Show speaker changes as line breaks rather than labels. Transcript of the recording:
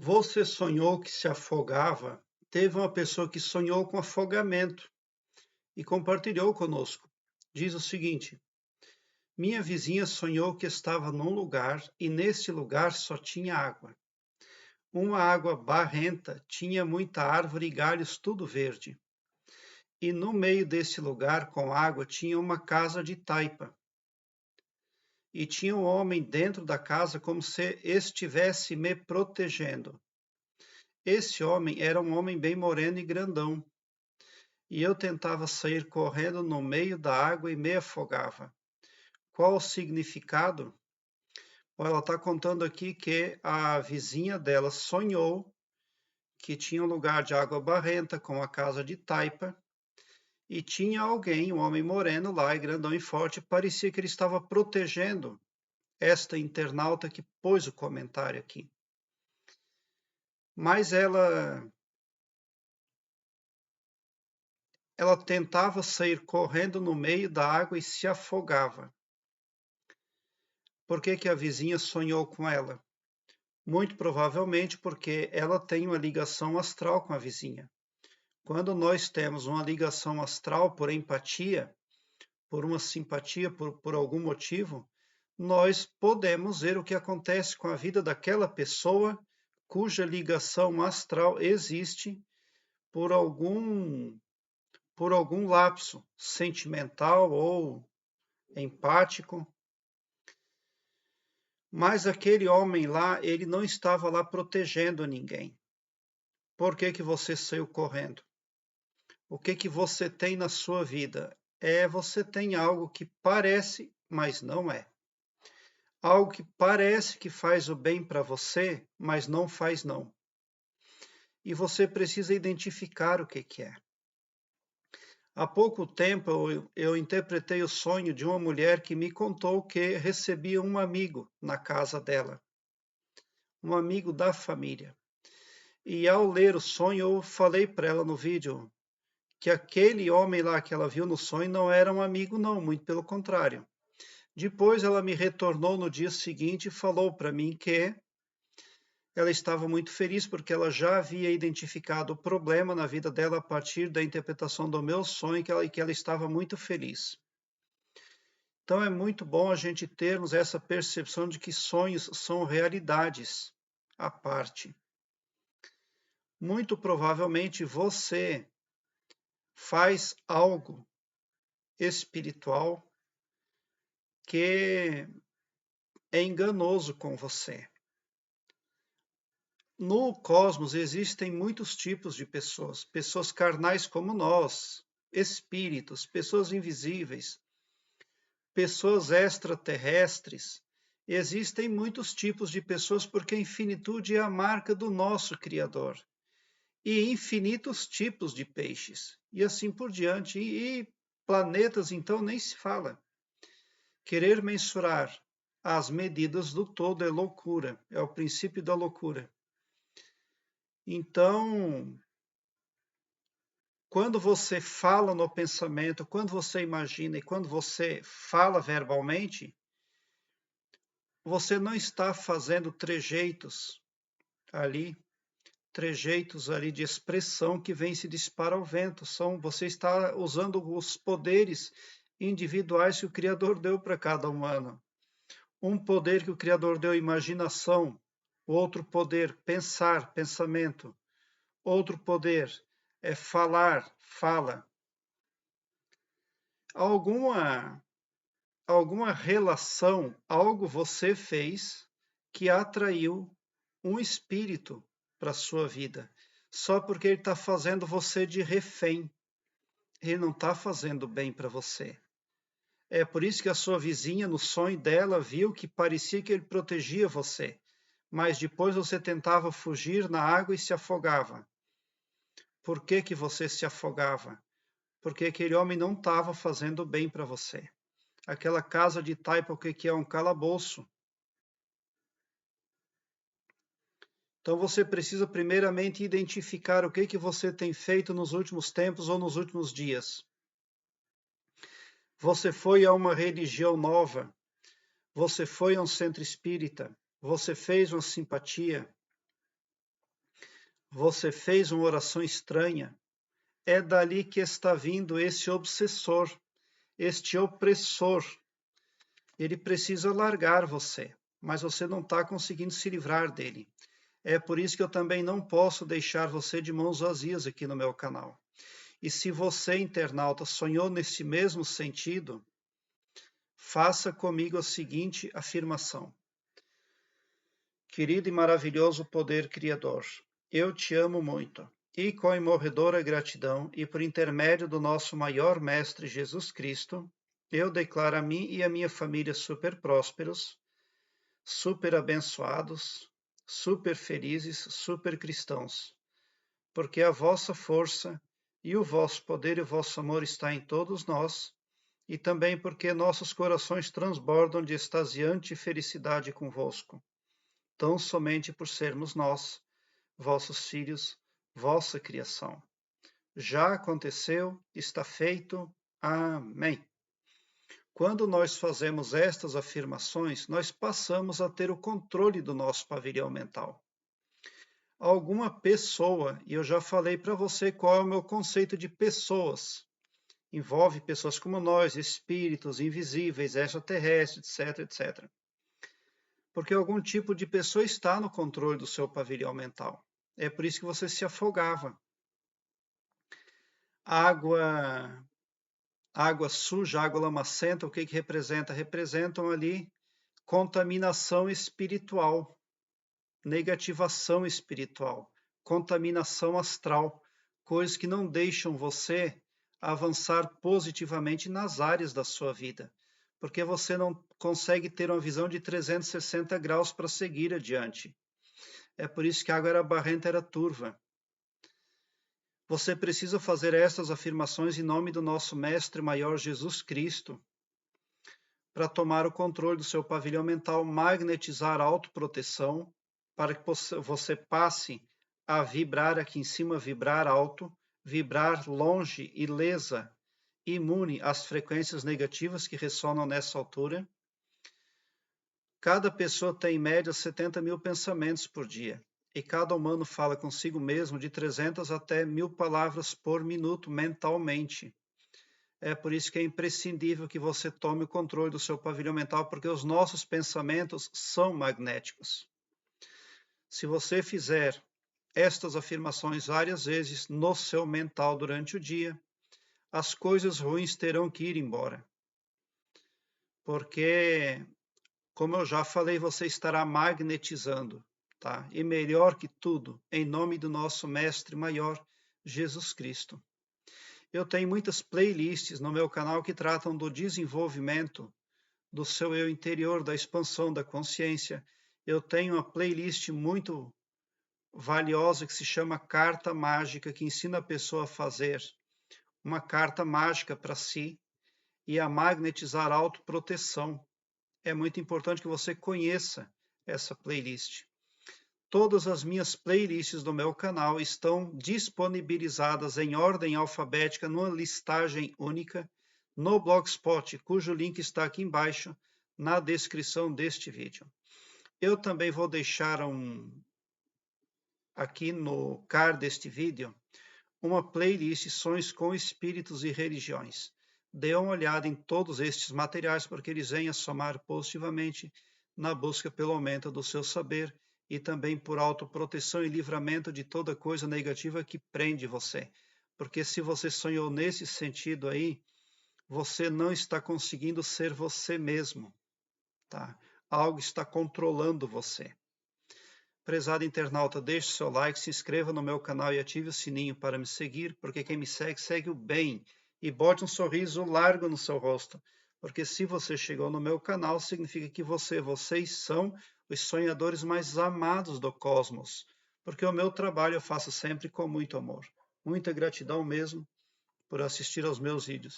Você sonhou que se afogava? Teve uma pessoa que sonhou com afogamento e compartilhou conosco. Diz o seguinte: minha vizinha sonhou que estava num lugar e nesse lugar só tinha água. Uma água barrenta, tinha muita árvore e galhos tudo verde. E no meio desse lugar com água tinha uma casa de taipa. E tinha um homem dentro da casa como se estivesse me protegendo. Esse homem era um homem bem moreno e grandão. E eu tentava sair correndo no meio da água e me afogava. Qual o significado? Ela está contando aqui que a vizinha dela sonhou que tinha um lugar de água barrenta com a casa de taipa e tinha alguém, um homem moreno lá, e grandão e forte, parecia que ele estava protegendo esta internauta que pôs o comentário aqui. Mas ela tentava sair correndo no meio da água e se afogava. Por que que a vizinha sonhou com ela? Muito provavelmente porque ela tem uma ligação astral com a vizinha. Quando nós temos uma ligação astral por empatia, por uma simpatia, por algum motivo, nós podemos ver o que acontece com a vida daquela pessoa cuja ligação astral existe por algum lapso sentimental ou empático. Mas aquele homem lá, ele não estava lá protegendo ninguém. Por que que você saiu correndo? O que que você tem na sua vida? Você tem algo que parece, mas não é. Algo que parece que faz o bem para você, mas não faz não. E você precisa identificar o que que é. Há pouco tempo eu interpretei o sonho de uma mulher que me contou que recebia um amigo na casa dela, um amigo da família. E ao ler o sonho, eu falei para ela no vídeo que aquele homem lá que ela viu no sonho não era um amigo, não, muito pelo contrário. Depois ela me retornou no dia seguinte e falou para mim que ela estava muito feliz porque ela já havia identificado o problema na vida dela a partir da interpretação do meu sonho e que ela estava muito feliz. Então é muito bom a gente termos essa percepção de que sonhos são realidades à parte. Muito provavelmente você faz algo espiritual que é enganoso com você. No cosmos existem muitos tipos de pessoas, pessoas carnais como nós, espíritos, pessoas invisíveis, pessoas extraterrestres. Existem muitos tipos de pessoas porque a infinitude é a marca do nosso Criador. E infinitos tipos de peixes, e assim por diante. E planetas, então, nem se fala. Querer mensurar as medidas do todo é loucura, é o princípio da loucura. Então, quando você fala no pensamento, quando você imagina e quando você fala verbalmente, você não está fazendo trejeitos ali de expressão que vem se dispara ao vento. Você está usando os poderes individuais que o Criador deu para cada humano. Um poder que o Criador deu, imaginação. Outro poder, pensar, pensamento. Outro poder é falar, fala. Alguma relação, algo você fez que atraiu um espírito para a sua vida, só porque ele está fazendo você de refém. Ele não está fazendo bem para você. É por isso que a sua vizinha, no sonho dela, viu que parecia que ele protegia você, mas depois você tentava fugir na água e se afogava. Por que que você se afogava? Porque aquele homem não estava fazendo bem para você. Aquela casa de taipa, o que é um calabouço. Então você precisa primeiramente identificar o que você tem feito nos últimos tempos ou nos últimos dias. Você foi a uma religião nova, você foi a um centro espírita, você fez uma simpatia, você fez uma oração estranha, é dali que está vindo esse obsessor, este opressor. Ele precisa largar você, mas você não está conseguindo se livrar dele. É por isso que eu também não posso deixar você de mãos vazias aqui no meu canal. E se você, internauta, sonhou nesse mesmo sentido, faça comigo a seguinte afirmação. Querido e maravilhoso poder criador, eu te amo muito. E com imorredora gratidão, e por intermédio do nosso maior mestre Jesus Cristo, eu declaro a mim e a minha família super prósperos, super abençoados, super felizes, super cristãos, porque a vossa força e o vosso poder e o vosso amor está em todos nós, e também porque nossos corações transbordam de extasiante felicidade convosco, tão somente por sermos nós, vossos filhos, vossa criação. Já aconteceu, está feito. Amém. Quando nós fazemos estas afirmações, nós passamos a ter o controle do nosso pavilhão mental. Alguma pessoa, e eu já falei para você qual é o meu conceito de pessoas, envolve pessoas como nós, espíritos invisíveis, extraterrestres, etc, etc. Porque algum tipo de pessoa está no controle do seu pavilhão mental. É por isso que você se afogava. Água suja, água lamacenta, o que representa? Representam ali contaminação espiritual, negativação espiritual, contaminação astral, coisas que não deixam você avançar positivamente nas áreas da sua vida, porque você não consegue ter uma visão de 360 graus para seguir adiante. É por isso que a água era barrenta, era turva. Você precisa fazer estas afirmações em nome do nosso Mestre Maior Jesus Cristo, para tomar o controle do seu pavilhão mental, magnetizar a autoproteção, para que você passe a vibrar aqui em cima, vibrar alto, vibrar longe, ilesa, imune às frequências negativas que ressonam nessa altura. Cada pessoa tem em média 70 mil pensamentos por dia, e cada humano fala consigo mesmo de 300 até 1000 palavras por minuto mentalmente. É por isso que é imprescindível que você tome o controle do seu pavilhão mental, porque os nossos pensamentos são magnéticos. Se você fizer estas afirmações várias vezes no seu mental durante o dia, as coisas ruins terão que ir embora. Porque, como eu já falei, você estará magnetizando, tá? E melhor que tudo, em nome do nosso Mestre Maior, Jesus Cristo. Eu tenho muitas playlists no meu canal que tratam do desenvolvimento do seu eu interior, da expansão da consciência. Eu tenho uma playlist muito valiosa que se chama Carta Mágica, que ensina a pessoa a fazer uma carta mágica para si e a magnetizar a autoproteção. É muito importante que você conheça essa playlist. Todas as minhas playlists do meu canal estão disponibilizadas em ordem alfabética numa listagem única no Blogspot, cujo link está aqui embaixo na descrição deste vídeo. Eu também vou deixar aqui no card deste vídeo uma playlist Sonhos com Espíritos e Religiões. Dê uma olhada em todos estes materiais porque eles vêm a somar positivamente na busca pelo aumento do seu saber e também por autoproteção e livramento de toda coisa negativa que prende você. Porque se você sonhou nesse sentido aí, você não está conseguindo ser você mesmo, tá? Algo está controlando você. Prezado internauta, deixe seu like, se inscreva no meu canal e ative o sininho para me seguir, porque quem me segue, segue o bem. E bote um sorriso largo no seu rosto, porque se você chegou no meu canal, significa que vocês são os sonhadores mais amados do cosmos, porque o meu trabalho eu faço sempre com muito amor. Muita gratidão mesmo por assistir aos meus vídeos.